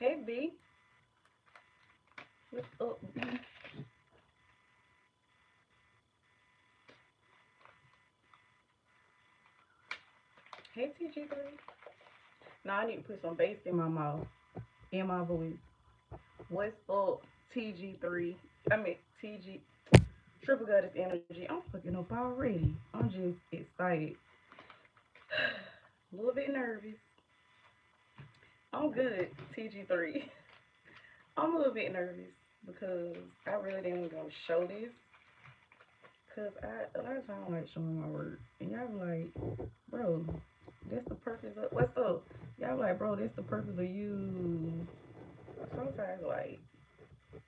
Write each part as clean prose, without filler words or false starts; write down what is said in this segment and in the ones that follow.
Hey B, what's up? B? Hey TG3. Now I need to put some bass in my mouth, in my voice. What's up, TG3? I mean TG Triple Goddess Energy. I'm fucking up already. I'm just excited. A little bit nervous. I'm good, TG3. I'm a little bit nervous because I really didn't gonna show this. Cause a lot of times I don't like showing my work, and y'all be like, bro, that's the purpose of what's up. Y'all be like, bro, that's the purpose of you. Sometimes like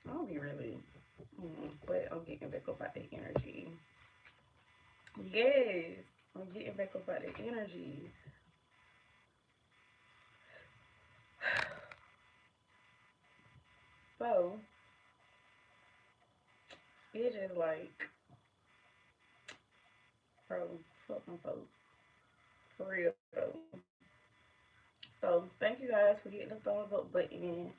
I don't be really, but I'm getting back up out the energy. Yes, I'm getting back up out the energy. So it's just like, bro, fuck my folks for real though. So thank you guys for getting the thumbs up button.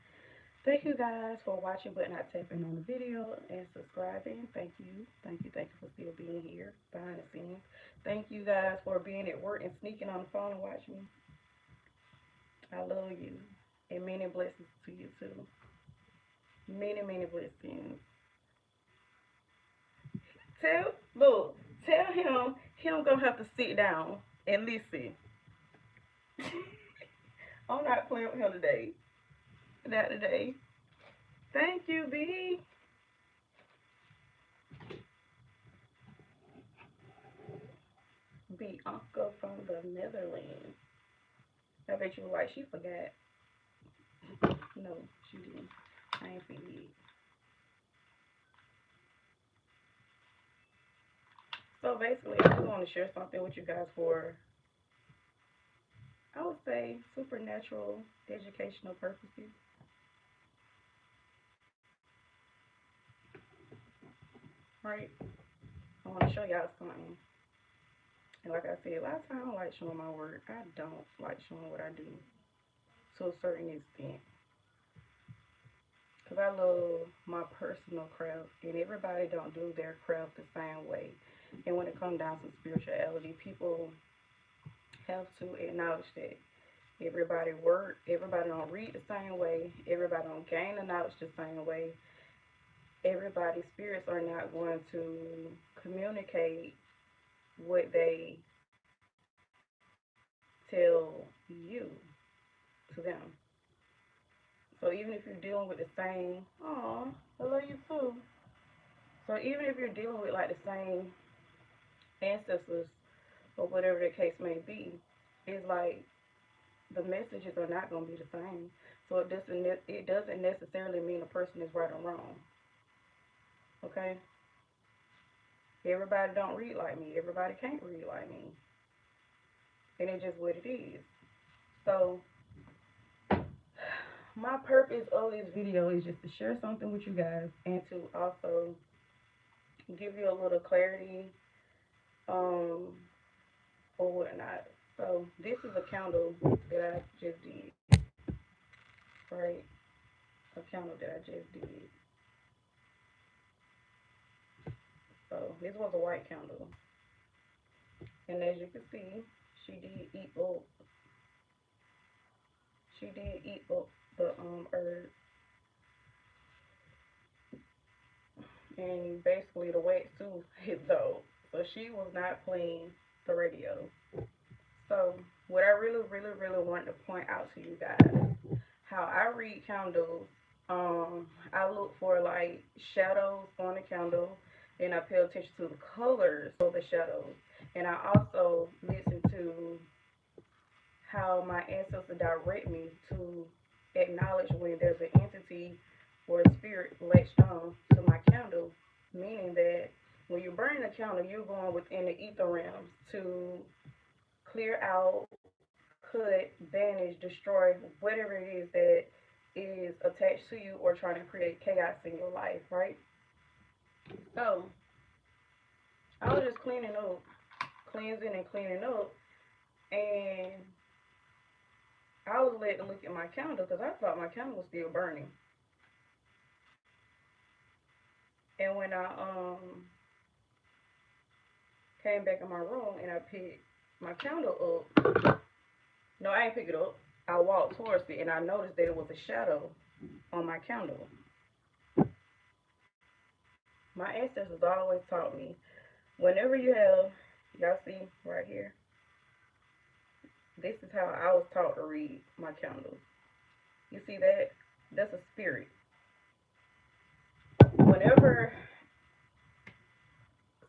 Thank you guys for watching but not tapping on the video and subscribing. Thank you for still being here behind the scenes. Thank you guys for being at work and sneaking on the phone and watching me. I love you. And many blessings to you too. Many, many blessings. Look, tell him gonna have to sit down and listen. I'm not playing with him today. Not today. Thank you, B. B Uncle from the Netherlands. I bet you were like, she forgot. No, she didn't. I ain't forget. So basically, I just want to share something with you guys for, I would say, supernatural educational purposes. Right? I want to show y'all something. And like I said, a lot of times I don't like showing my work. I don't like showing what I do to a certain extent. Because I love my personal craft. And everybody don't do their craft the same way. And when it comes down to spirituality, people have to acknowledge that everybody don't read the same way, everybody don't gain the knowledge the same way, everybody's spirits are not going to communicate what they tell you to them. So even if you're dealing with the same, oh, I love you too. So even if you're dealing with like the same ancestors or whatever the case may be, it's like the messages are not going to be the same. So it doesn't necessarily mean a person is right or wrong. Okay? Everybody don't read like me. Everybody can't read like me. And it's just what it is. So my purpose of this video is just to share something with you guys and to also give you a little clarity um or whatnot. So this is a candle that I just did, right? A candle that I just did. So this was a white candle. And as you can see, she did eat up she did eat up the herb and basically the wax too hit though. So she was not playing the radio. So what I really, really, really want to point out to you guys, how I read candles, I look for like shadows on the candle and I pay attention to the colors of the shadows. And I also listen to how my ancestors direct me to acknowledge when there's an entity or a spirit latched on to my candle, meaning that when you're burning a candle, you're going within the ether realms to clear out, cut, banish, destroy whatever it is that is attached to you or trying to create chaos in your life, right? So I was just cleaning up, cleansing and cleaning up, and I was went to look at my candle because I thought my candle was still burning. And when I came back in my room and I picked my candle up, no, I ain't pick it up. I walked towards it and I noticed that it was a shadow on my candle. My ancestors always taught me whenever you have, y'all see right here, this is how I was taught to read my candles. You see that? That's a spirit. Whenever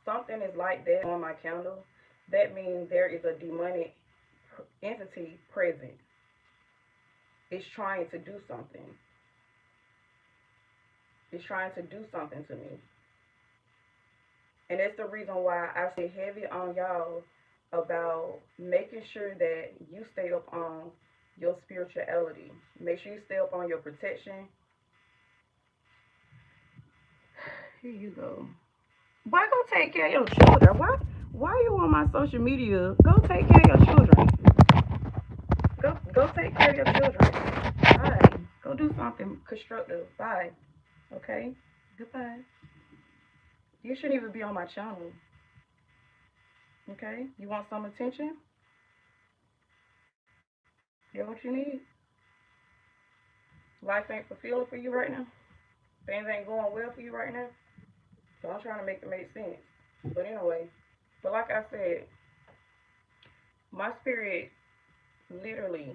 something is like that on my candle, that means there is a demonic entity present. It's trying to do something. It's trying to do something to me. And that's the reason why I stay heavy on y'all about making sure that you stay up on your spirituality. Make sure you stay up on your protection. Here you go. Why go take care of your children? Why you on my social media? Go take care of your children. Go take care of your children. Bye. Go do something constructive. Bye. Okay? Goodbye. You shouldn't even be on my channel. Okay? You want some attention? Get what you need? Life ain't fulfilling for you right now? Things ain't going well for you right now? So I'm trying to make it make sense. But anyway, but like I said, my spirit literally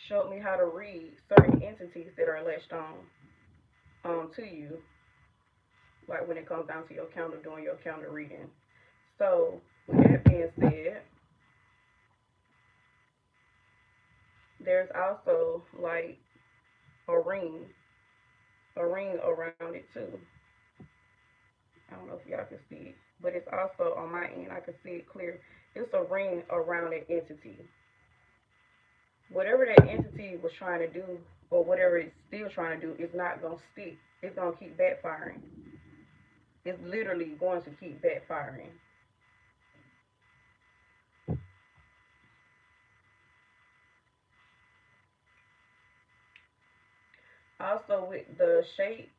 showed me how to read certain entities that are latched on to you, like when it comes down to your calendar, doing your calendar reading. So with that being said, there's also like a ring, around it too. I don't know if y'all can see it, but it's also on my end. I can see it clear. It's a ring around an entity. Whatever that entity was trying to do, or whatever it's still trying to do, is not gonna stick. It's gonna keep backfiring. It's literally going to keep backfiring. Also, with the shape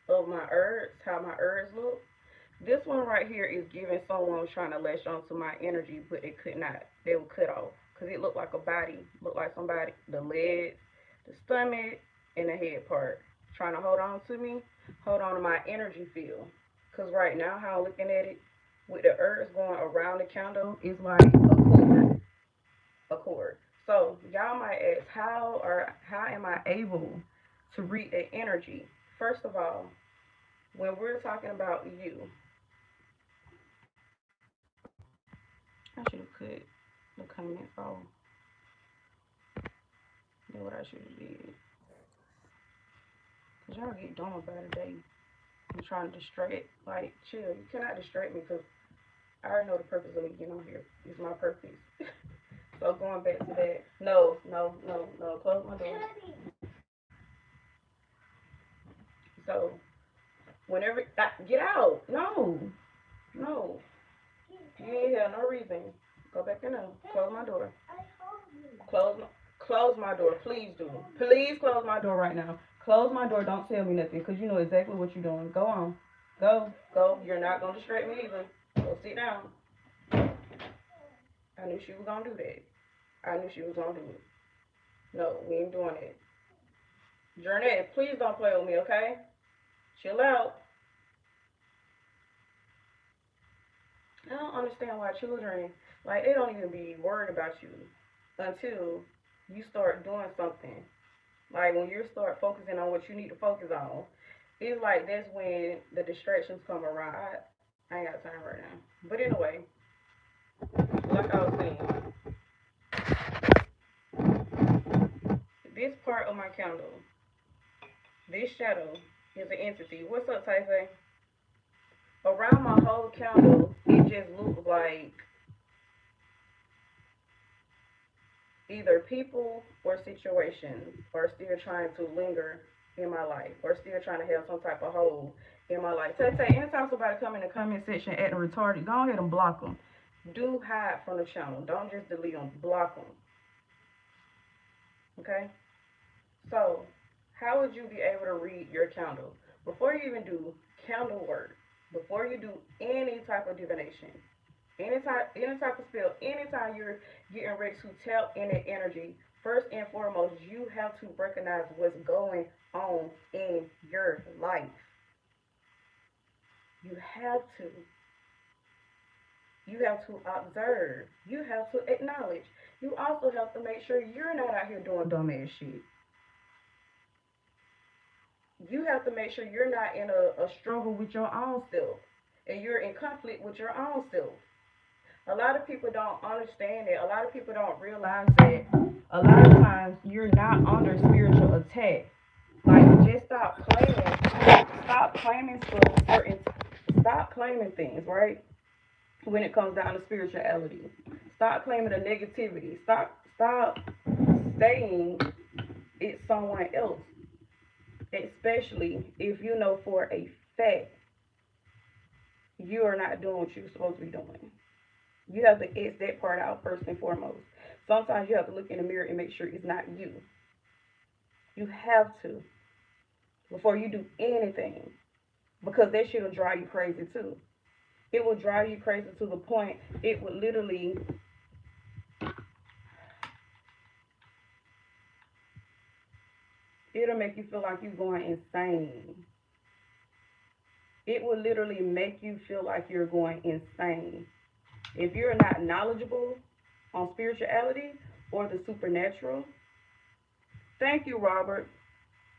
of my herbs, how my herbs look, this one right here is giving someone trying to latch onto my energy, but they could not. They were cut off because it looked like a body, looked like somebody, the legs, the stomach, and the head part, trying to hold on to me, hold on to my energy field. Because right now, how I'm looking at it, with the herbs going around the candle, it's like a cord. So y'all might ask, how am I able to read the energy? First of all, when we're talking about you, I should have cut the comments off. That's what I should have did. Cause y'all get dumb about it today. I'm trying to distract. Like, chill. You cannot distract me because I already know the purpose of me getting on here. It's my purpose. So going back to that. No, no, no, no. Close my door. So whenever get out. No. No. You ain't have no reason. Go back in there. Close my door. Close my door. Please do. Please close my door right now. Close my door. Don't tell me nothing because you know exactly what you're doing. Go on. Go. Go. You're not going to distract me either. Go sit down. I knew she was going to do that. I knew she was going to do it. No, we ain't doing it. Journette, please don't play with me, okay? Chill out. I don't understand why children, like, they don't even be worried about you until you start doing something. Like, when you start focusing on what you need to focus on, it's like that's when the distractions come around. I ain't got time right now. But anyway, like I was saying, this part of my candle, this shadow, is an entity. What's up, Tyson? Around my whole candle, it just looks like either people or situations are still trying to linger in my life or still trying to have some type of hold in my life. Tay Tay, anytime somebody come in the comment section acting retarded, go ahead and block them. Do hide from the channel. Don't just delete them. Block them. Okay? So, how would you be able to read your candle? Before you even do candle work, before you do any type of divination, any type of spell, anytime you're getting ready to tap in that energy, first and foremost, you have to recognize what's going on in your life. You have to. You have to observe. You have to acknowledge. You also have to make sure you're not out here doing dumbass shit. You have to make sure you're not in a struggle with your own self and you're in conflict with your own self. A lot of people don't understand it. A lot of people don't realize that a lot of times you're not under spiritual attack. Like, just stop claiming stuff, stop claiming things, right? When it comes down to spirituality, stop claiming the negativity. Stop saying it's someone else, especially if you know for a fact you are not doing what you're supposed to be doing. You have to X that part out first and foremost. Sometimes you have to look in the mirror and make sure it's not you. You have to before you do anything because that shit will drive you crazy too. It will drive you crazy to the point it would literally it'll make you feel like you're going insane. It will literally make you feel like you're going insane. If you're not knowledgeable on spirituality or the supernatural, thank you, Robert.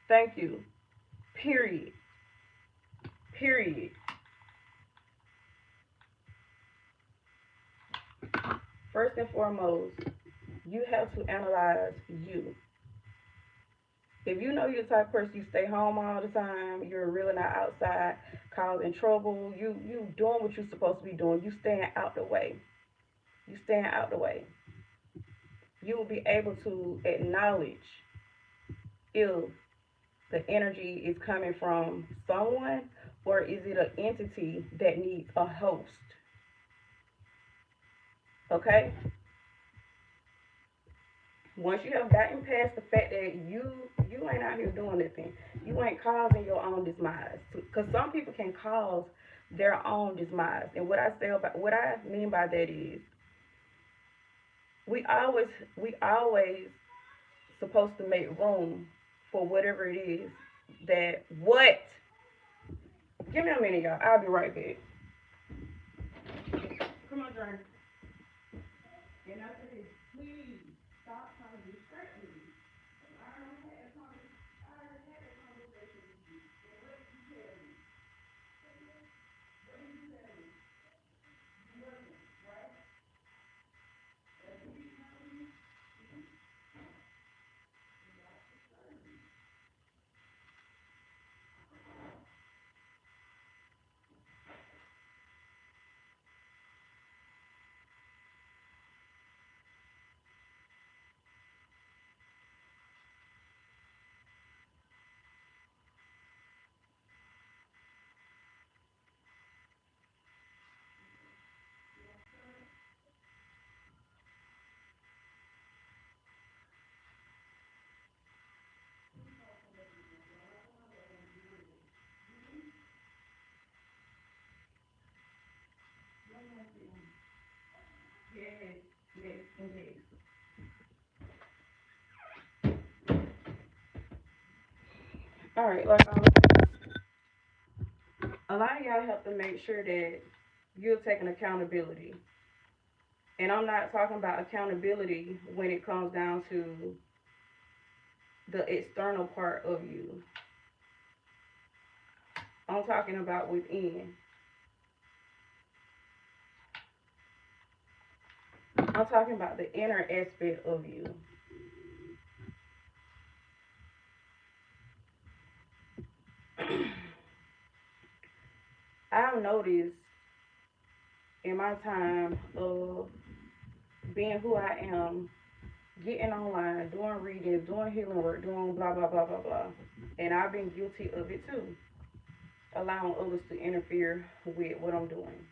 Thank you. Period. Period. First and foremost, you have to analyze you. If you know you're the type of person you stay home all the time, you're really not outside causing trouble, you doing what you're supposed to be doing, you staying out the way. You staying out the way. You will be able to acknowledge if the energy is coming from someone or is it an entity that needs a host. Okay? Once you have gotten past the fact that you ain't out here doing anything, you ain't causing your own demise. Because some people can cause their own demise. And what I mean by that is we always we always supposed to make room for whatever it is that what. Give me a minute, y'all. I'll be right back. Come on, Jordan. And after this, please stop trying to distract me. I already had a conversation with you. And what did you tell me? What did you tell me? You wasn't, right? And who you telling me? Yes, yes, and yes. All right, like a lot of y'all have to make sure that you're taking accountability. And I'm not talking about accountability when it comes down to the external part of you. I'm talking about within. I'm talking about the inner aspect of you. I've noticed in my time of being who I am, getting online, doing readings, doing healing work, doing blah, blah, blah, blah, blah. And I've been guilty of it too, allowing others to interfere with what I'm doing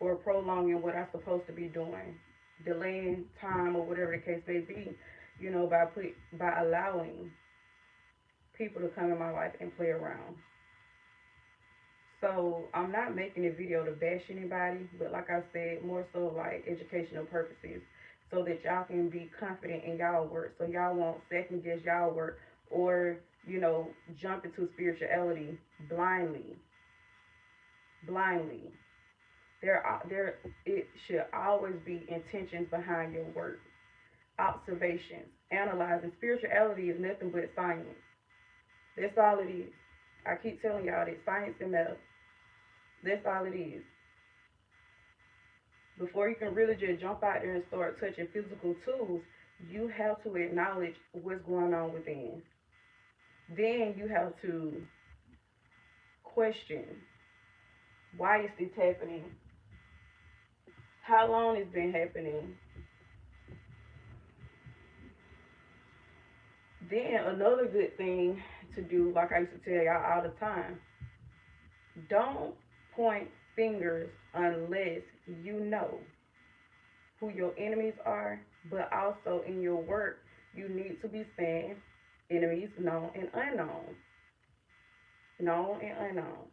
or prolonging what I'm supposed to be doing, delaying time or whatever the case may be. you know, by allowing people to come in my life and play around. So I'm not making a video to bash anybody, but like I said, more so like educational purposes, so that y'all can be confident in y'all work, so y'all won't second guess y'all work, or you know, jump into spirituality blindly. Blindly. There it should always be intentions behind your work, observations, analyzing. Spirituality is nothing but science. That's all it is. I keep telling y'all that science and math. That's all it is. Before you can really just jump out there and start touching physical tools, you have to acknowledge what's going on within. Then you have to question, why is this happening? How long it's been happening? Then another good thing to do, like I used to tell y'all all the time, don't point fingers unless you know who your enemies are, but also in your work, you need to be saying enemies known and unknown. Known and unknown.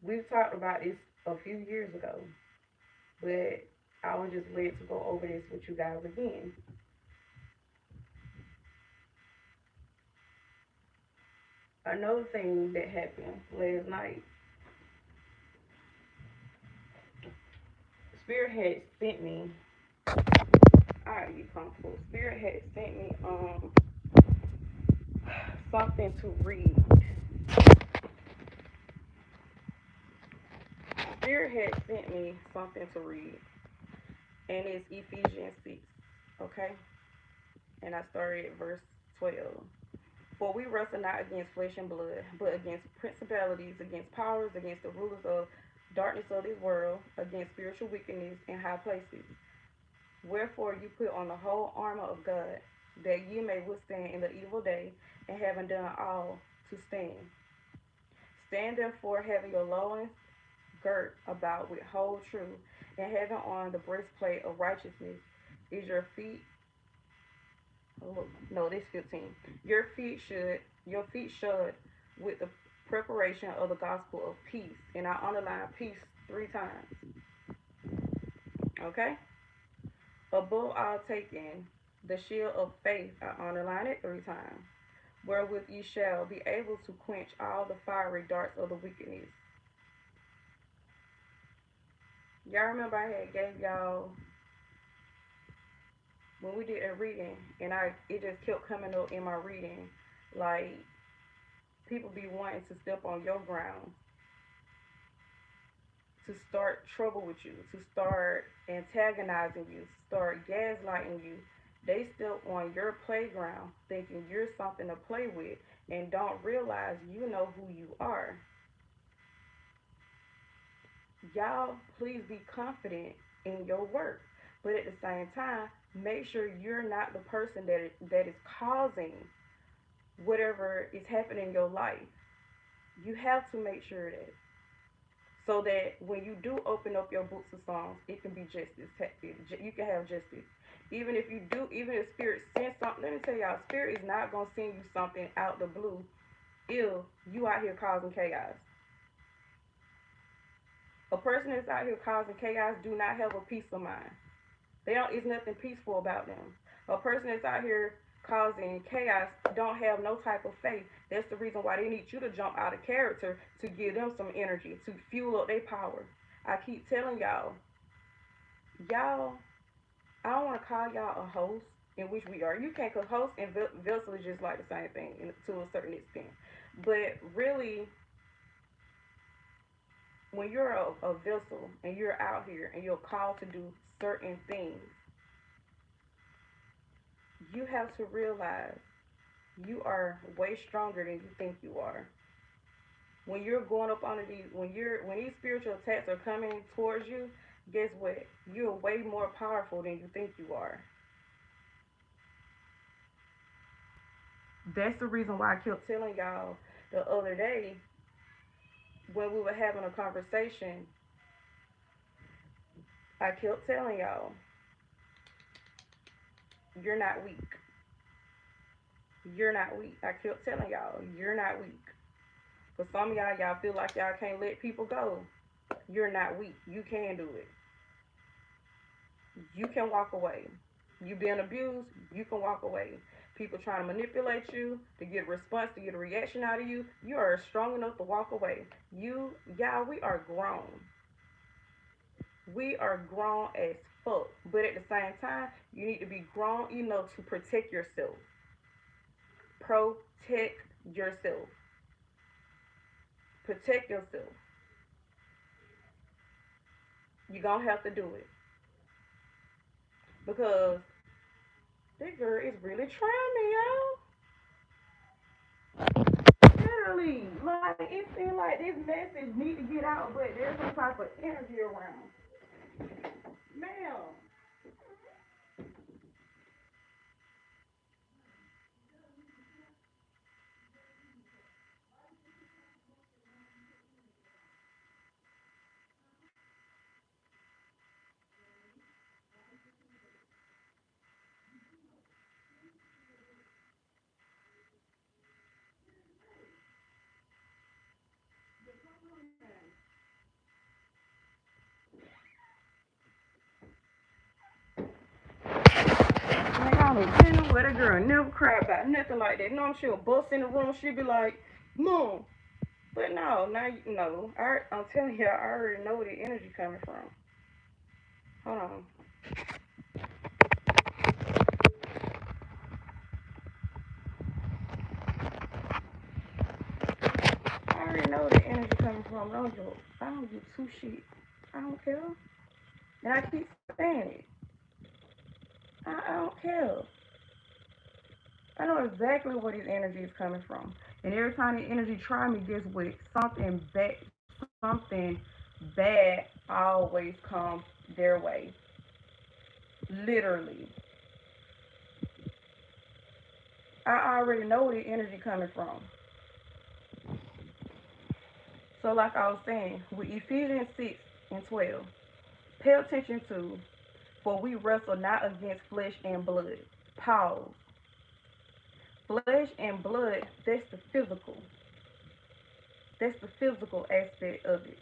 We've talked about this a few years ago, but I was just led to go over this with you guys again. Another thing that happened last night, Spirit had sent me, alright, you comfortable. Spirit had sent me something to read. Spirit had sent me something to read, and it's Ephesians 6, okay? And I started at verse 12. For we wrestle not against flesh and blood, but against principalities, against powers, against the rulers of darkness of this world, against spiritual wickedness in high places. Wherefore you put on the whole armor of God, that ye may withstand in the evil day, and having done all, to stand. Stand therefore, having your loins girt about with whole truth, and having on the breastplate of righteousness, is your feet. Oh, no, this 15. Your feet should with the preparation of the gospel of peace, and I underline peace 3 times. Okay. Above all taking the shield of faith, I underline it 3 times, wherewith ye shall be able to quench all the fiery darts of the wickedness. Y'all remember I had gave y'all when we did a reading, and it just kept coming up in my reading, like people be wanting to step on your ground, to start trouble with you, to start antagonizing you, to start gaslighting you. They still on your playground thinking you're something to play with, and don't realize you know who you are. Y'all, please be confident in your work. But at the same time, make sure you're not the person that is causing whatever is happening in your life. You have to make sure that, so that when you do open up your books of songs, it can be justice. You can have justice. Even if you do, even if spirit sends something, let me tell y'all, spirit is not gonna send you something out the blue if you out here causing chaos. A person that's out here causing chaos do not have a peace of mind. They don't. It's nothing peaceful about them. A person that's out here causing chaos don't have no type of faith. That's the reason why they need you to jump out of character to give them some energy to fuel up their power. I keep telling y'all. I don't want to call y'all a host, in which we are. You can't, cause host and vessel is just like the same thing to a certain extent. But really, when you're a vessel and you're out here and you're called to do certain things, you have to realize you are way stronger than you think you are. When you're going up under these, when these spiritual attacks are coming towards you, guess what? You're way more powerful than you think you are. That's the reason why I kept telling y'all the other day when we were having a conversation. I kept telling y'all, You're not weak. You're not weak. I kept telling y'all, you're not weak. For some of y'all, y'all feel like y'all can't let people go. You're not weak. You can do it. You can walk away. You being abused, you can walk away. People trying to manipulate you to get a response, to get a reaction out of you, you are strong enough to walk away. Y'all, we are grown. We are grown as fuck. But at the same time, you need to be grown enough to protect yourself. Protect yourself. Protect yourself. You're gonna have to do it. Because this girl is really trying me, y'all. Literally. Like, it seems like this message need to get out, but there's some type of energy around. Ma'am. Like, I don't know where the girl never cried about nothing like that. No, she'll bust in the room. She'll be like, Mom. But no, now you know. I'm telling you, I already know where the energy coming from. Hold on. I already know where the energy coming from. I don't give two shit. I don't care. And I keep saying it. I don't care. I know exactly where this energy is coming from. And every time the energy try me, guess what? Something bad always comes their way. Literally. I already know where the energy coming from. So like I was saying, with Ephesians 6 and 12, pay attention to, for we wrestle not against flesh and blood. Pause. Flesh and blood, that's the physical. That's the physical aspect of it.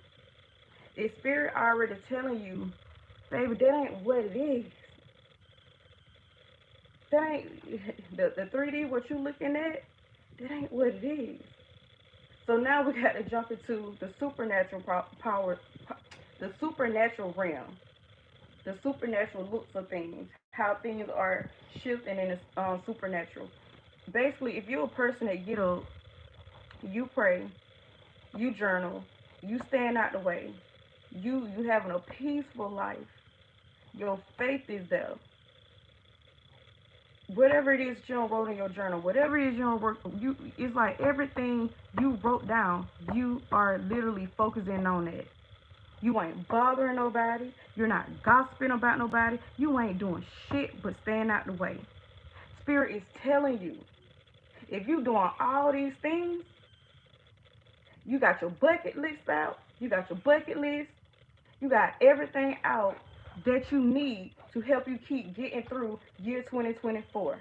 The spirit already telling you, baby, that ain't what it is. That ain't the 3D what you looking at, that ain't what it is. So now we got to jump into the supernatural power, the supernatural realm, the supernatural looks of things, how things are shifting in the supernatural. Basically, if you're a person that get up, you pray, you journal, you stand out the way, you having a peaceful life, your faith is there. Whatever it is you wrote in your journal, whatever it is you don't work, you it's like everything you wrote down, you are literally focusing on that. You ain't bothering nobody. You're not gossiping about nobody. You ain't doing shit but staying out the way. Spirit is telling you, if you doing all these things, you got your bucket list out. You got your bucket list. You got everything out that you need to help you keep getting through year 2024.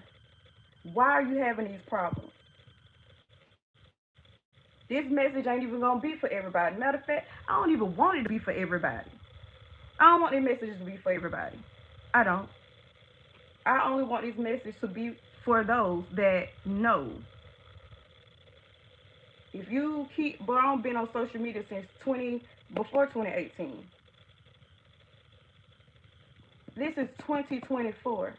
Why are you having these problems? This message ain't even gonna be for everybody. Matter of fact, I don't even want it to be for everybody. I don't want these messages to be for everybody. I don't. I only want this message to be for those that know. If you keep, but I've been on social media since before 2018. This is 2024.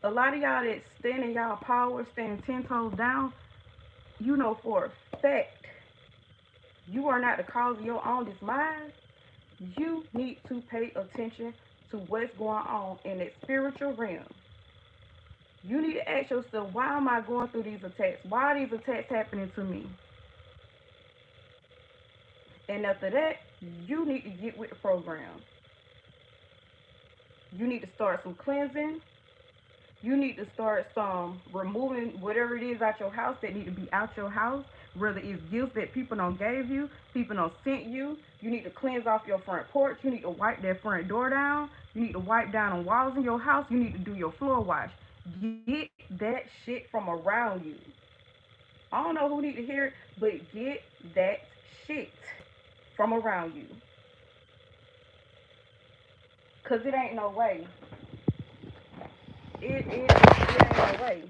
A lot of y'all that stand in y'all power, standing 10 toes down, you know for a fact you are not the cause of your own demise. You need to pay attention to what's going on in that spiritual realm. You need to ask yourself, why am I going through these attacks? Why are these attacks happening to me? And after that, you need to get with the program. You need to start some cleansing. You need to start some removing whatever it is out your house that need to be out your house. Whether it's gifts that people don't gave you, people don't sent you. You need to cleanse off your front porch. You need to wipe that front door down. You need to wipe down on walls in your house. You need to do your floor wash. Get that shit from around you. I don't know who need to hear it, but get that shit from around you. Cause it ain't no way. It ain't no way.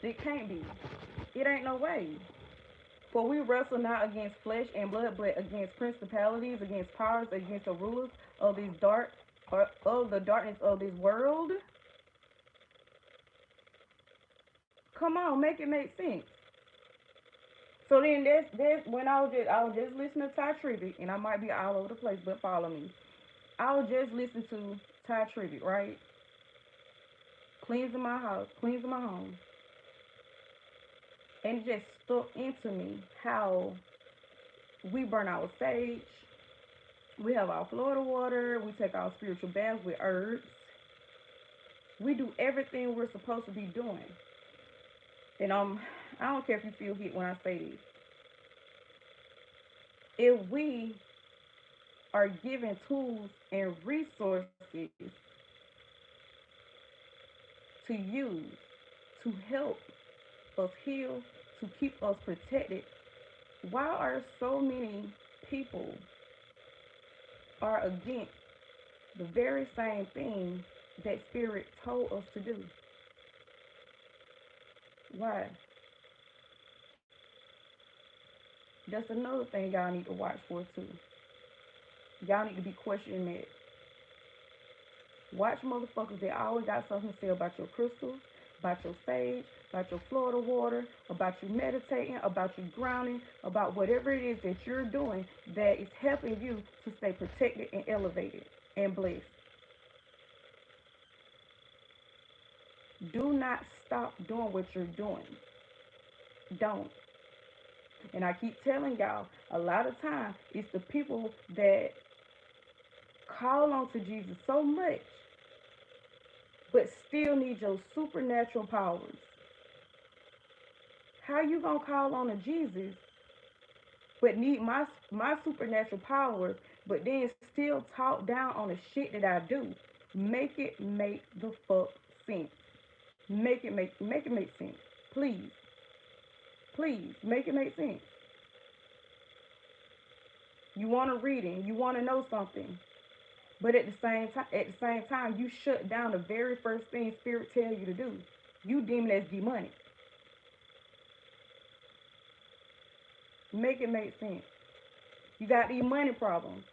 It can't be. It ain't no way. For we wrestle not against flesh and blood, but against principalities, against powers, against the rulers of these dark of the darkness of this world. Come on, make it make sense. So then that's when I was just listening to Ty Tribute, and I might be all over the place, but follow me. I was just listening to Ty Tribute, right? Cleansing my house, cleansing my home, and it just stuck into me how we burn our sage, we have our Florida water, we take our spiritual baths with herbs, we do everything we're supposed to be doing. And I don't care if you feel hit when I say this. If we are given tools and resources to use to help us heal, to keep us protected, why are so many people are against the very same thing that spirit told us to do? Why? That's another thing y'all need to watch for too. Y'all need to be questioning that. Watch motherfuckers that always got something to say about your crystals, about your sage, about your Florida water, about you meditating, about you grounding, about whatever it is that you're doing that is helping you to stay protected and elevated and blessed. Do not stop doing what you're doing. Don't. And I keep telling y'all, a lot of times it's the people that call on to Jesus so much, but still need your supernatural powers. How you gonna call on a Jesus, but need my supernatural powers, but then still talk down on the shit that I do? Make it make the fuck sense. Make it make sense. Please, please make it make sense. You want to read it, you want to know something, but at the same time, you shut down the very first thing Spirit tell you to do. You deem it as demonic. Make it make sense. You got these money problems.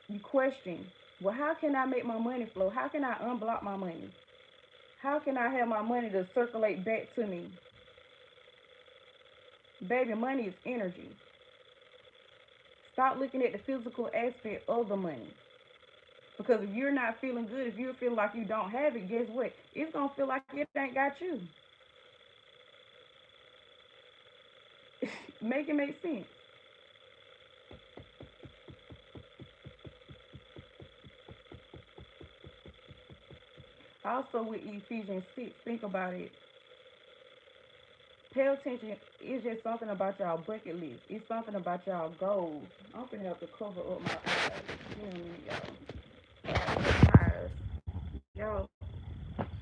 You question, well, how can I make my money flow? How can I unblock my money? How can I have my money to circulate back to me? Baby, money is energy. Stop looking at the physical aspect of the money. Because if you're not feeling good, if you feel like you don't have it, guess what? It's going to feel like it ain't got you. Make it make sense. Also, with Ephesians 6, think about it. Pay attention. It's just something about y'all bucket list. It's something about y'all goals. I'm going to have to cover up my eyes. You know what I mean, y'all? My eyes. Y'all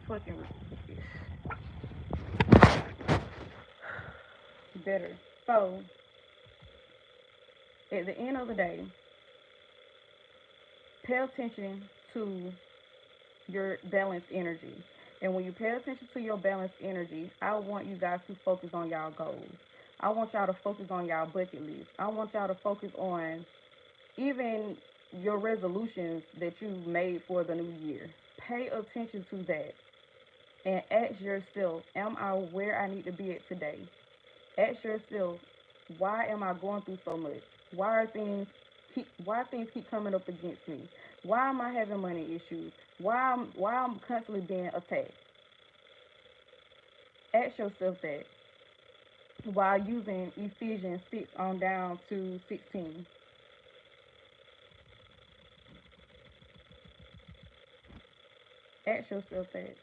fucking better. So, at the end of the day, pay attention to your balanced energy. And when you pay attention to your balanced energy, I want you guys to focus on y'all goals. I want y'all to focus on y'all bucket list. I want y'all to focus on even your resolutions that you made for the new year. Pay attention to that and ask yourself, am I where I need to be at today? Ask yourself, why am I going through so much? Why things keep coming up against me? Why am I having money issues? Why I'm constantly being attacked? Ask yourself that while using Ephesians 6 on down to 16. Ask yourself that.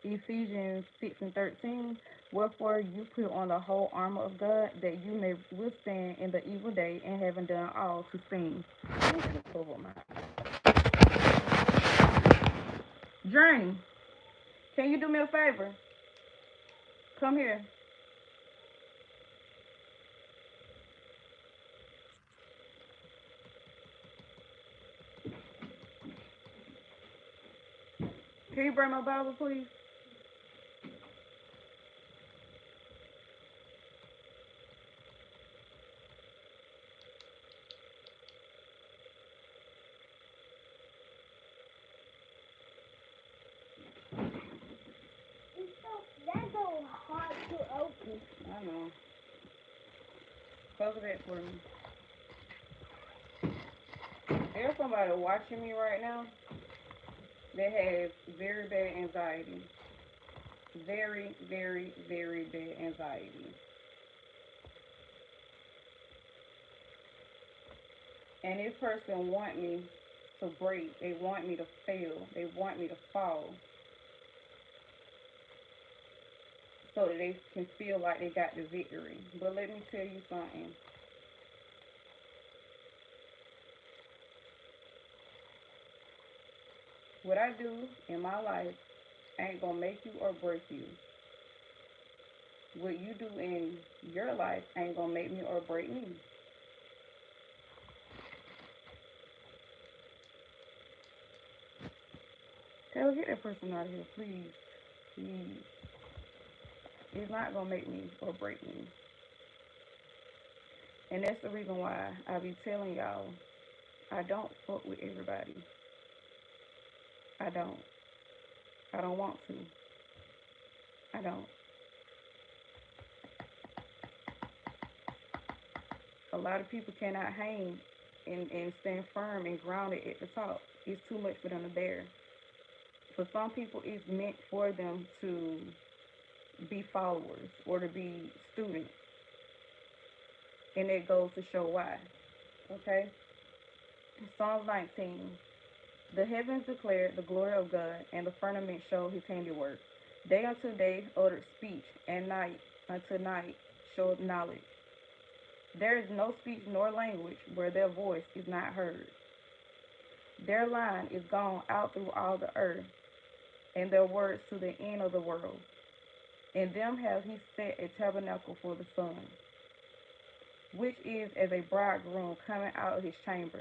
Ephesians 6 and 13. Wherefore you put on the whole armor of God, that you may withstand in the evil day, and having done all to stand. Journey, can you do me a favor? Come here. Can you bring my Bible, please? That's so hard to open. I know. Close it for me. There's somebody watching me right now that has very bad anxiety. Very, very, very bad anxiety. And this person want me to break. They want me to fail. They want me to fall. So that they can feel like they got the victory. But let me tell you something. What I do in my life ain't gonna make you or break you. What you do in your life ain't gonna make me or break me. Hell, get that person out of here, please. Please. It's not gonna make me or break me. And that's the reason why I be telling y'all I don't fuck with everybody. I don't. I don't want to. I don't. A lot of people cannot hang and stand firm and grounded at the top. It's too much for them to bear. For some people, it's meant for them to be followers or to be students. And it goes to show why. Okay? Psalms 19. The heavens declared the glory of God, and the firmament showed his handiwork. Day unto day uttered speech, and night unto night showed knowledge. There is no speech nor language where their voice is not heard. Their line is gone out through all the earth, and their words to the end of the world. In them have he set a tabernacle for the sun, which is as a bridegroom coming out of his chamber,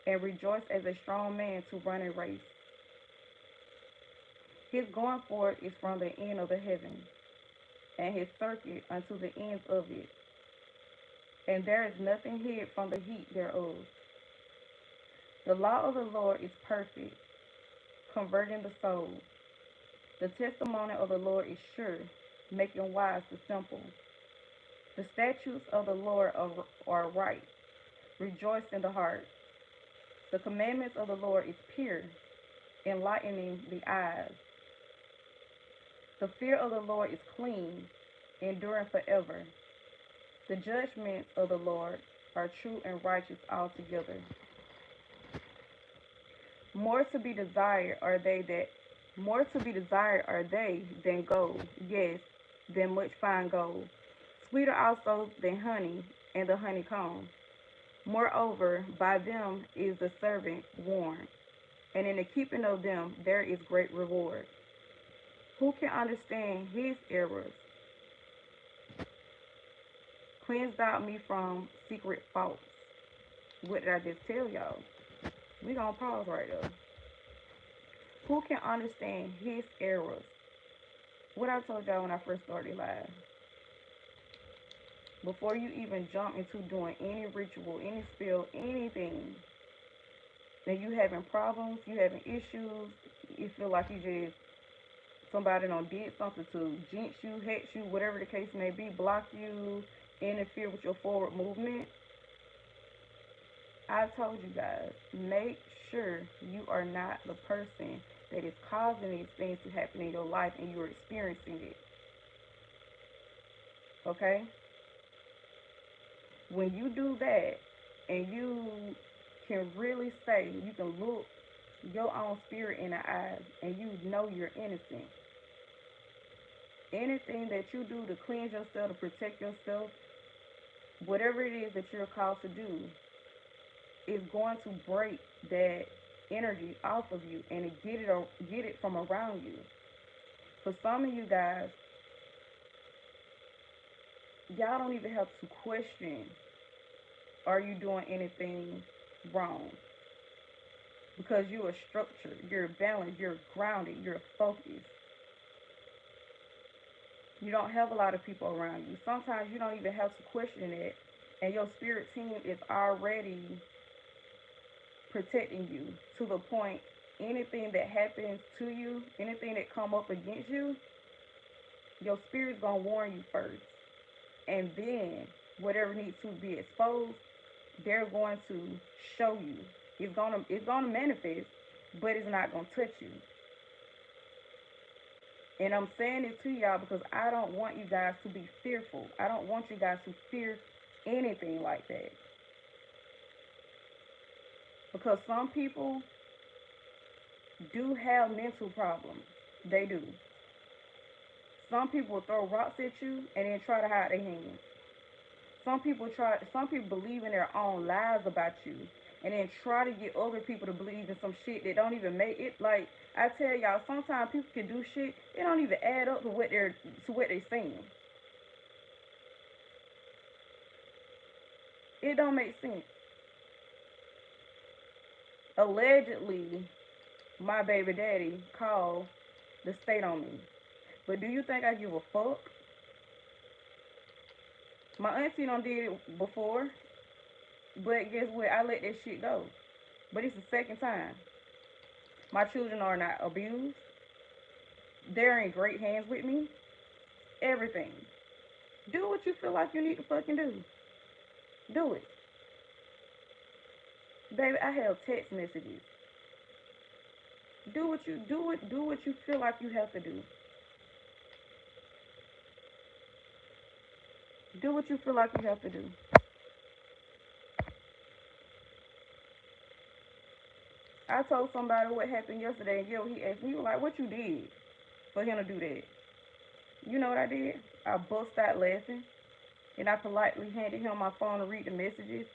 and rejoice as a strong man to run a race. His going forth is from the end of the heaven, and his circuit unto the ends of it. And there is nothing hid from the heat thereof. The law of the Lord is perfect, converting the soul. The testimony of the Lord is sure, making wise the simple. The statutes of the Lord are right, rejoice in the heart. The commandments of the Lord is pure, enlightening the eyes. The fear of the Lord is clean, enduring forever. The judgments of the Lord are true and righteous altogether. More to be desired are they that more to be desired are they than gold, yes, than much fine gold. Sweeter also than honey and the honeycomb. Moreover, by them is the servant warned, and in the keeping of them there is great reward. Who can understand his errors? Cleanse thou me from secret faults. What did I just tell y'all? We gonna pause right there. Who can understand his errors? What I told y'all when I first started live. Before you even jump into doing any ritual, any spell, anything, that you having problems, you having issues, you feel like you just somebody done did something to jinx you, hex you, whatever the case may be, block you, interfere with your forward movement. I told you guys, make sure you are not the person that is causing these things to happen in your life and you're experiencing it. Okay? When you do that and you can really say, you can look your own spirit in the eyes and you know you're innocent. Anything that you do to cleanse yourself, to protect yourself, whatever it is that you're called to do, is going to break that energy off of you and get it from around you. For some of you guys, y'all don't even have to question, are you doing anything wrong? Because you are structured, you're balanced, you're grounded, you're focused. You don't have a lot of people around you. Sometimes you don't even have to question it, and your spirit team is already protecting you to the point anything that happens to you, anything that come up against you, your spirit's gonna warn you first, and then whatever needs to be exposed, they're going to show you. It's gonna manifest, but it's not gonna touch you. And I'm saying it to y'all because I don't want you guys to be fearful. I don't want you guys to fear anything like that. Because some people do have mental problems. They do. Some people will throw rocks at you and then try to hide their hands. Some people believe in their own lies about you and then try to get other people to believe in some shit that don't even make it. Like I tell y'all, sometimes people can do shit, it don't even add up to what they're saying. It don't make sense. Allegedly, my baby daddy called the state on me. But do you think I give a fuck? My auntie done did it before, but guess what? I let that shit go. But it's the second time. My children are not abused. They're in great hands with me. Everything. Do what you feel like you need to fucking do. Do it. Baby, I have text messages. Do what you feel like you have to do. Do what you feel like you have to do. I told somebody what happened yesterday, and yo, he asked me, he was like, what you did for him to do that? You know what I did? I bust out laughing, and I politely handed him my phone to read the messages.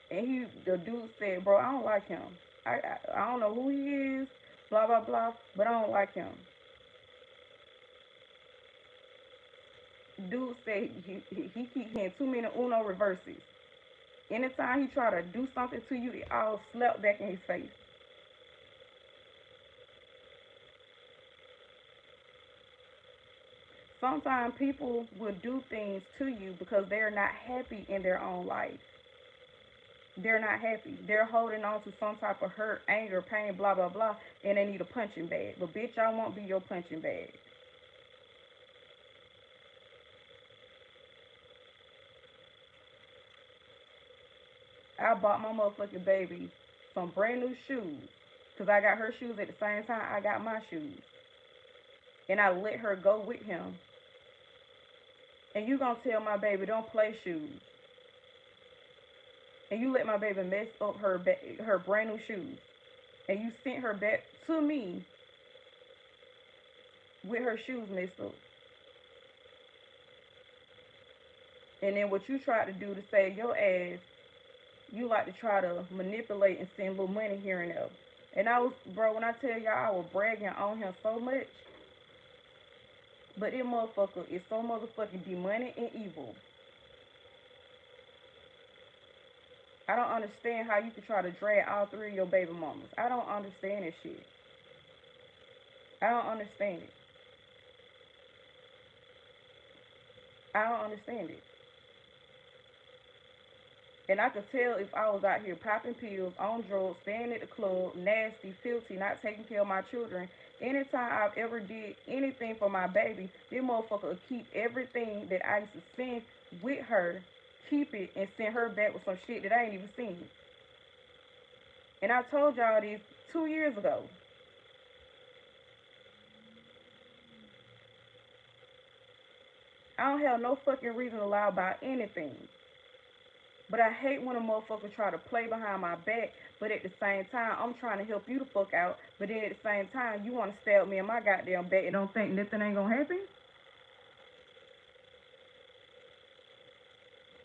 And the dude said, bro, I don't like him. I don't know who he is, blah, blah, blah, but I don't like him. Dude said he keep getting too many Uno reverses. Anytime he try to do something to you, it all slap back in his face. Sometimes people will do things to you because they're not happy in their own life. They're not happy. They're holding on to some type of hurt, anger, pain, blah, blah, blah, and they need a punching bag. But bitch, I won't be your punching bag. I bought my motherfucking baby some brand new shoes. Because I got her shoes at the same time I got my shoes. And I let her go with him. And you gonna tell my baby don't play shoes. And you let my baby mess up her brand new shoes. And you sent her back to me with her shoes messed up. And then what you tried to do to save your ass, you like to try to manipulate and send little money here and there. And I was, bro, when I tell y'all I was bragging on him so much, but this motherfucker is so motherfucking demonic and evil. I don't understand how you can try to drag all three of your baby mamas. I don't understand this shit. I don't understand it. I don't understand it. And I could tell if I was out here popping pills, on drugs, staying at the club, nasty, filthy, not taking care of my children. Anytime I've ever did anything for my baby, this motherfucker will keep everything that I used to send with her, keep it, and send her back with some shit that I ain't even seen. And I told y'all this 2 years ago. I don't have no fucking reason to lie about anything. But I hate when a motherfucker try to play behind my back, but at the same time, I'm trying to help you the fuck out. But then at the same time, you want to stab me in my goddamn back and don't think nothing ain't gonna happen?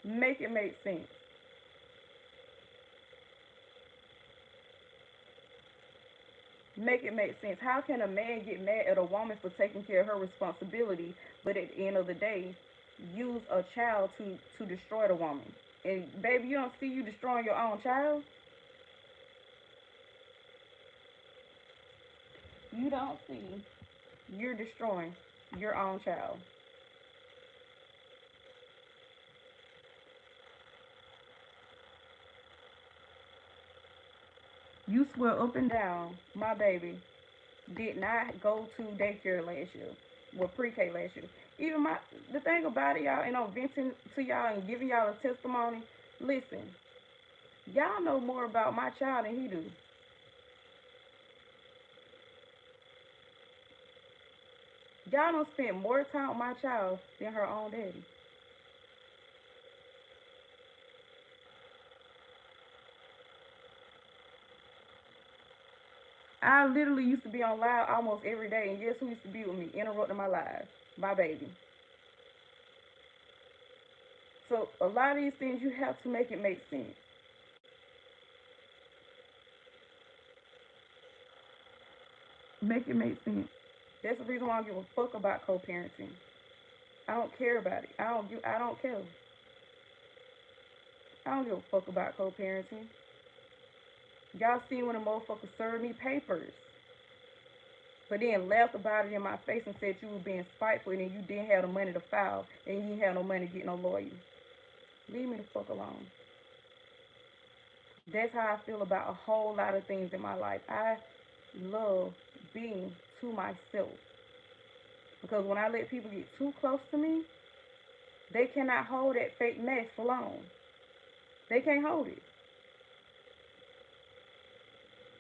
Make it make sense. Make it make sense. How can a man get mad at a woman for taking care of her responsibility, but at the end of the day, use a child to destroy the woman? And baby, you don't see you destroying your own child. You don't see you're destroying your own child. You swear up and down my baby did not go to daycare last year, well pre-K last year. Even my the thing about it, y'all, and I'm venting to y'all and giving y'all a testimony. Listen, y'all know more about my child than he do. Y'all don't spend more time with my child than her own daddy. I literally used to be on live almost every day, and guess who used to be with me, interrupting my live? My baby. So a lot of these things you have to make it make sense. Make it make sense. That's the reason why I don't give a fuck about co-parenting. I don't care about it. I don't care. I don't give a fuck about co-parenting. Y'all see when a motherfucker served me papers, but then laughed about it in my face and said you were being spiteful and then you didn't have the money to file and you didn't have no money to get no lawyer. Leave me the fuck alone. That's how I feel about a whole lot of things in my life. I love being to myself because when I let people get too close to me, they cannot hold that fake mess for long. They can't hold it.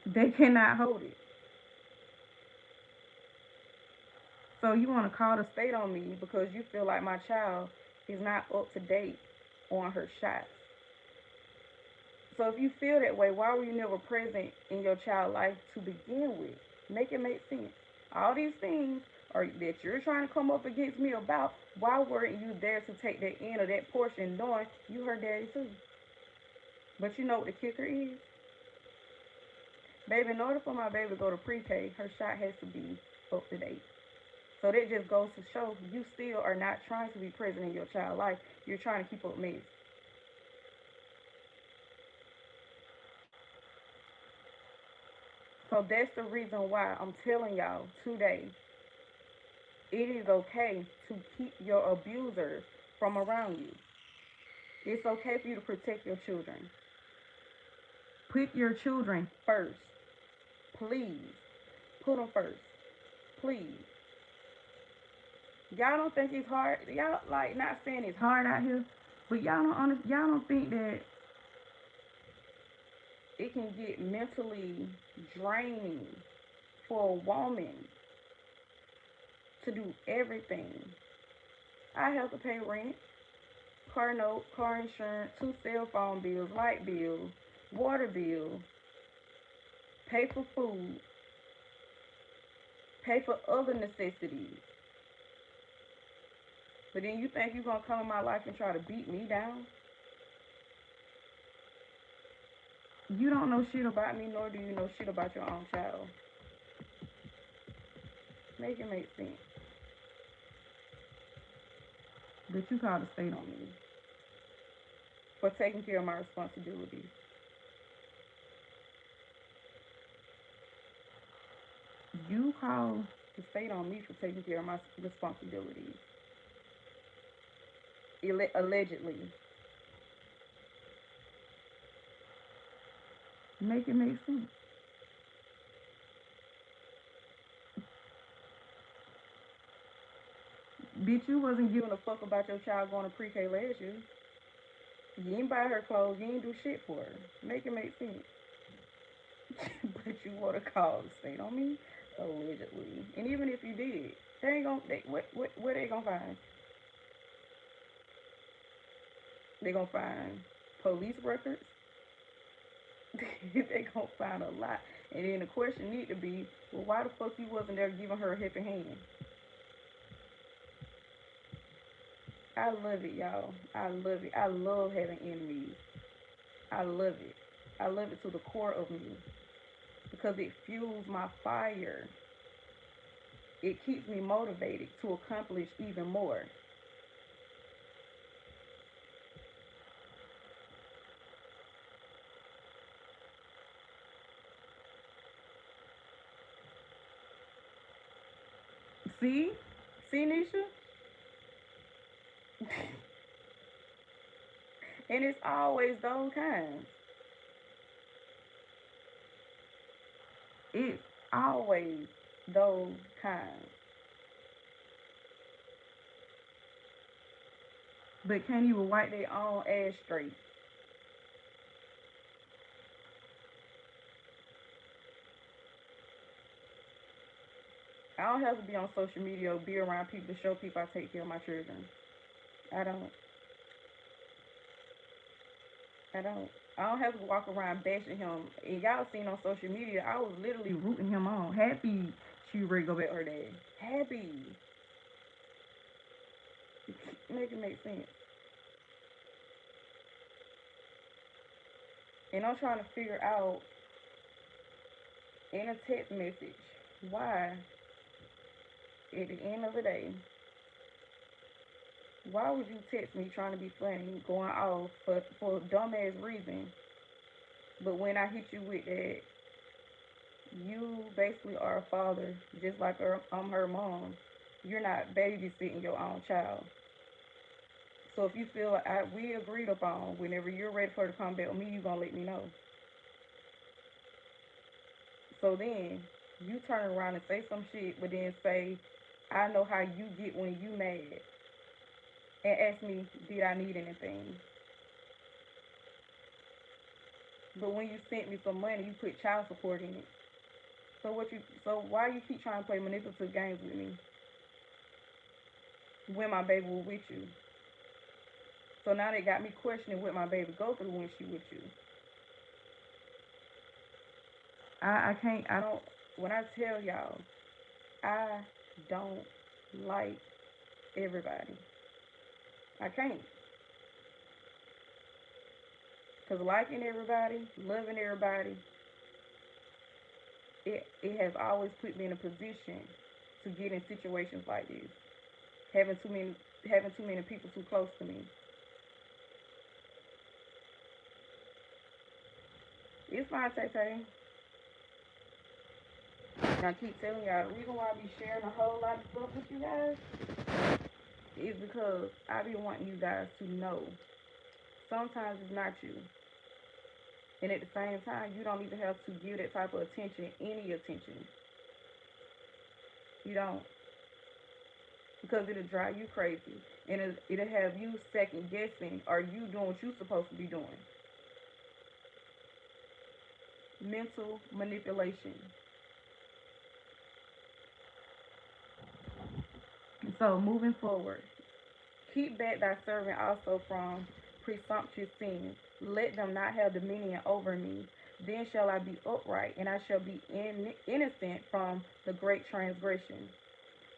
They cannot hold it. So you want to call the state on me because you feel like my child is not up to date on her shots. So if you feel that way, why were you never present in your child's life to begin with? Make it make sense. All these things are that you're trying to come up against me about. Why weren't you there to take that end of that portion, knowing you her daddy too? But you know what the kicker is, baby. In order for my baby to go to pre-K, her shot has to be up to date. So that just goes to show you still are not trying to be present in your child's life. You're trying to keep up mess. So that's the reason why I'm telling y'all today it is okay to keep your abuser from around you. It's okay for you to protect your children. Put your children first. Please. Put them first. Please. Y'all don't think it's hard. Y'all like not saying it's hard out here, but y'all don't think that it can get mentally draining for a woman to do everything. I have to pay rent, car note, car insurance, two cell phone bills, light bills, water bill, pay for food, pay for other necessities. But then you think you're gonna come in my life and try to beat me down? You don't know shit about me, nor do you know shit about your own child. Make it make sense. But you call the state on me for taking care of my responsibilities. You call the state on me for taking care of my responsibilities. Allegedly. Make it make sense. Bitch, you wasn't giving a fuck about your child going to pre-K last year. You didn't buy her clothes. You didn't do shit for her. Make it make sense. But you want to call the state on me? Allegedly. And even if you did, they ain't gonna, what they gonna find? They gonna find police records, they gonna find a lot. And then the question need to be, well, why the fuck you wasn't there giving her a helping hand? I love it, y'all. I love it. I love having enemies. I love it. I love it to the core of me because it fuels my fire. It keeps me motivated to accomplish even more. See? See, Nisha? And it's always those kinds. It's always those kinds. But can't even wipe their own ass straight. I don't have to be on social media or be around people to show people I take care of my children. I don't. I don't. I don't have to walk around bashing him. And y'all seen on social media, I was literally rooting him on. Happy she ready to go back to her dad. Happy. Make it make sense. And I'm trying to figure out in a text message why, at the end of the day, why would you text me trying to be funny, going off for a dumbass reason, but when I hit you with that, you basically are a father, just like I'm her mom. You're not babysitting your own child. So if you feel like we agreed upon, whenever you're ready for her to come back with me, you gonna let me know. So then you turn around and say some shit, but then say, I know how you get when you mad, and ask me, did I need anything? But when you sent me some money, you put child support in it. So what you? So why you keep trying to play manipulative games with me when my baby was with you? So now they got me questioning what my baby go through when she with you. I can't. I don't. When I tell y'all, I don't like everybody. I can't. Cause liking everybody, loving everybody, it has always put me in a position to get in situations like this. Having too many having too many people too close to me. It's fine, Tay Tay. And I keep telling y'all the reason why I be sharing a whole lot of stuff with you guys is because I be wanting you guys to know sometimes it's not you. And at the same time, you don't even have to give that type of attention any attention. You don't. Because it'll drive you crazy. And it'll have you second guessing, are you doing what you're supposed to be doing? Mental manipulation. So moving forward, keep back thy servant also from presumptuous sins. Let them not have dominion over me. Then shall I be upright, and I shall be innocent from the great transgression.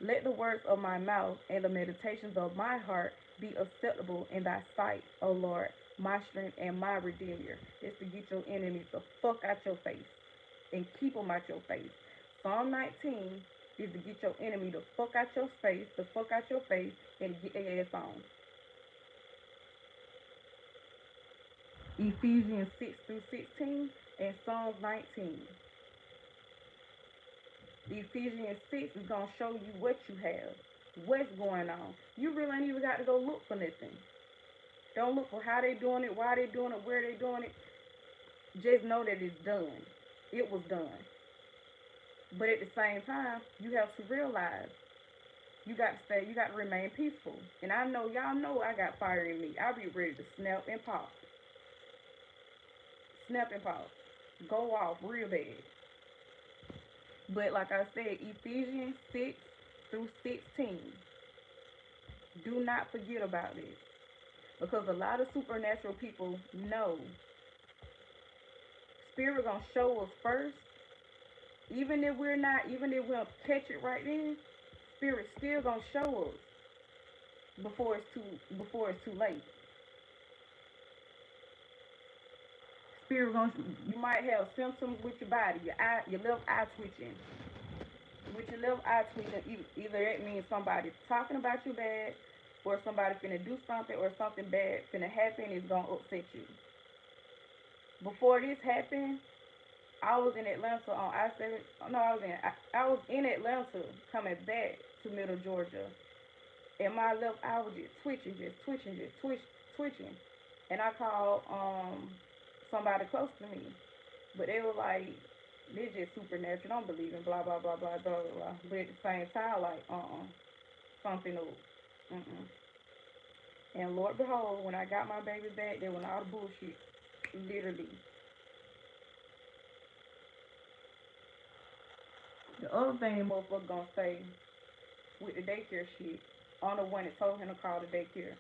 Let the words of my mouth and the meditations of my heart be acceptable in thy sight, O Lord, my strength and my redeemer. It's to get your enemies the fuck out your face and keep them out your face. Psalm 19 is to get your enemy the fuck out your face, the fuck out your face, and get their ass on. Ephesians 6 through 16 and Psalms 19. Ephesians 6 is going to show you what you have, what's going on. You really ain't even got to go look for nothing. Don't look for how they doing it, why they doing it, where they doing it. Just know that it's done. It was done. But at the same time, you have to realize you got to stay, you got to remain peaceful. And I know, y'all know I got fire in me. I'll be ready to snap and pop. Snap and pop. Go off real bad. But like I said, Ephesians 6 through 16. Do not forget about this. Because a lot of supernatural people know spirit gonna show us first, even if we don't catch it right then, spirit still gonna show us before it's too late. Spirit gonna you might have symptoms with your body, your left eye twitching. With your left eye twitching, either that means somebody talking about you bad, or somebody finna do something, or something bad finna happen is gonna upset you. Before this happened, I was in Atlanta on I seven. No, I was in Atlanta coming back to Middle Georgia, and my left eye was just twitching, twitching. And I called somebody close to me, but they were like, "This just supernatural. Don't believe in blah blah blah blah blah blah." But at the same time, like, something else. Mm-mm. And Lord behold, when I got my baby back, there went all the bullshit. Literally. The other thing the motherfucker gonna say with the daycare shit, I'm the one that told him to call the daycare.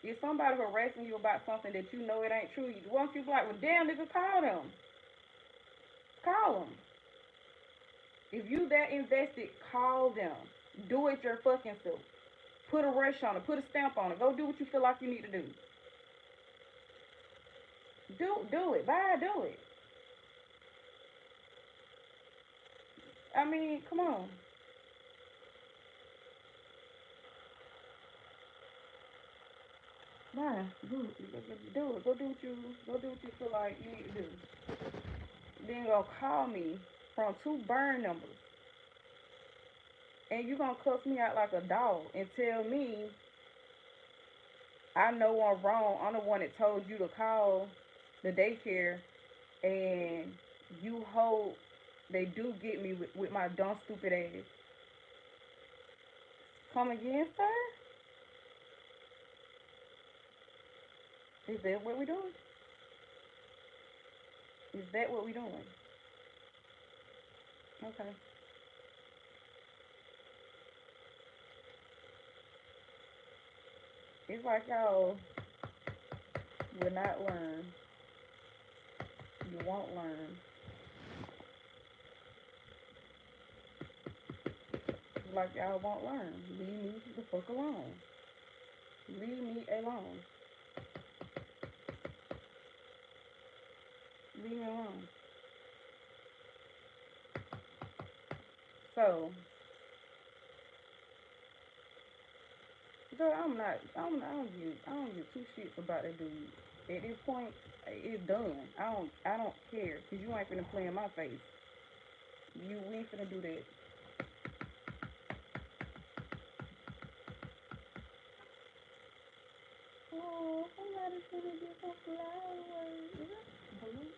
If somebody harassing you about something that you know it ain't true, once you be like, well, damn, nigga, call them. Call them. If you that invested, call them. Do it your fucking self. Put a rush on it. Put a stamp on it. Go do what you feel like you need to do. Do it. Bye. Do it. I mean, come on. Bye. Do it. Do it. Go do what you feel like you need to do. Then gonna call me from two burn numbers, and you gonna cuss me out like a dog and tell me I know I'm wrong. I'm the one that told you to call the daycare, and you hope they do get me with my dumb stupid ass. Come again, sir? Is that what we doing? Is that what we doing? Okay. It's like y'all will not learn. You won't learn. It's like y'all won't learn. Leave me the fuck alone. Leave me alone. Leave me alone. So, girl, I don't give two shits about that dude. At this point, it's done. I don't care, cause you ain't finna play in my face. We ain't finna do that. Oh, somebody's finna get some flowers. Is that blue?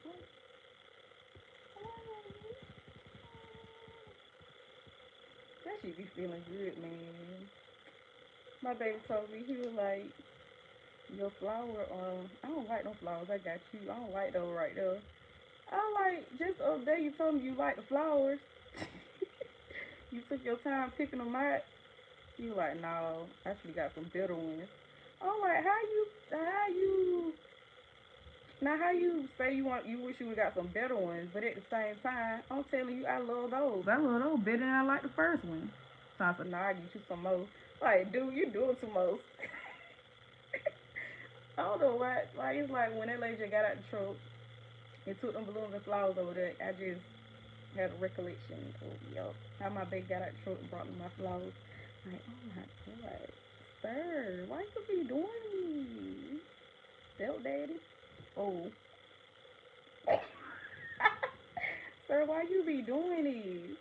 That shit be feeling good, man. My baby told me, he was like, your flower, I don't like no flowers. I got you. I don't like those right there. I like, just the other day you told me you like the flowers. You took your time picking them out. You like, no, I actually got some better ones. I'm like, how you say you wish you would got some better ones, but at the same time, I'm telling you, I love those. I love those better than I like the first one. So I said, nah, I get you some more. Like, dude, you doing too much. I don't know why. Like, it's like when that lady just got out the truck and took them balloons and flowers over there, I just had a recollection of, yo, how my baby got out the truck and brought me my flowers. Like, oh my god, sir, why you be doing me? Step daddy? Oh. Sir, why you be doing this?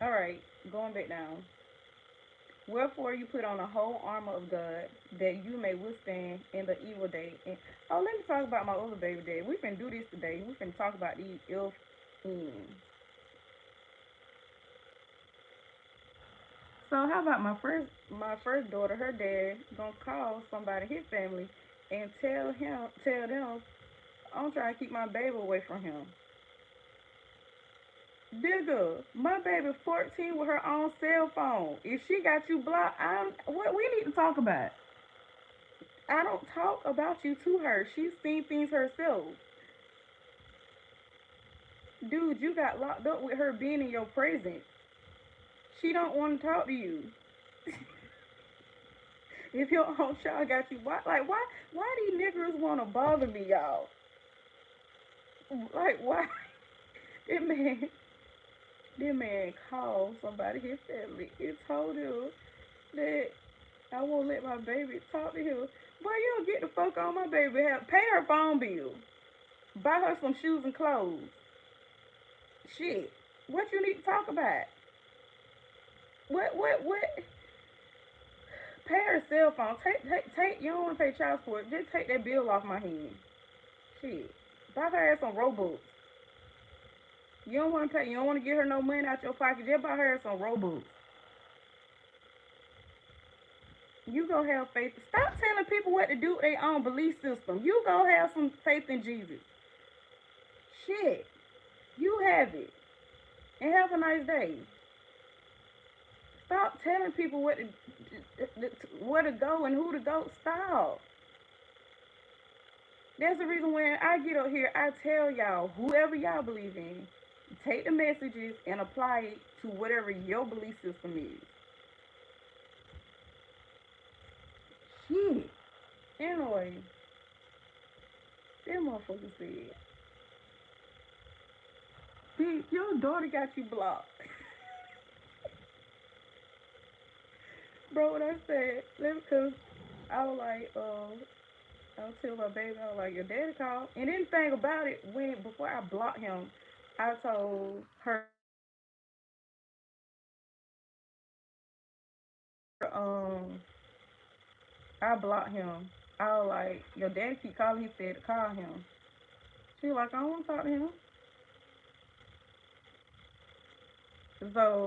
Alright, going back down. Wherefore you put on the whole armor of God, that you may withstand in the evil day. And oh, let me talk about my other baby day. We can do this today. We can talk about these ill ends. So how about my first daughter, her dad gonna call somebody, his family, and tell them I'm trying to keep my baby away from him. Digga, my baby 14 with her own cell phone. If she got you blocked, what we need to talk about. I don't talk about you to her. She's seen things herself. Dude, you got locked up with her being in your presence. She don't want to talk to you. If your own child got you, why these niggers want to bother me, y'all? Like, why? That man, that man called somebody, his family, and told him that I won't let my baby talk to him. Boy, you don't get the fuck on my baby. Pay her phone bill. Buy her some shoes and clothes. Shit. What you need to talk about? What? Pay her cell phone. Take. You don't want to pay child support. Just take that bill off my hand. Shit. Buy her ass some Robux. You don't want to pay. You don't want to give her no money out your pocket. Just buy her some Robux. You go have faith. Stop telling people what to do with their own belief system. You go have some faith in Jesus. Shit. You have it. And have a nice day. Stop telling people where to go and who to go. Stop. That's the reason when I get up here, I tell y'all, whoever y'all believe in, take the messages and apply it to whatever your belief system is. Shit. Anyway, that motherfucker said, bitch, your daughter got you blocked. Bro, what I said, because I was like, I was telling my baby, I was like, your daddy called. And then the thing about it, before I blocked him, I told her, I blocked him. I was like, your daddy keep calling, he said to call him. She was like, I don't want to talk to him. So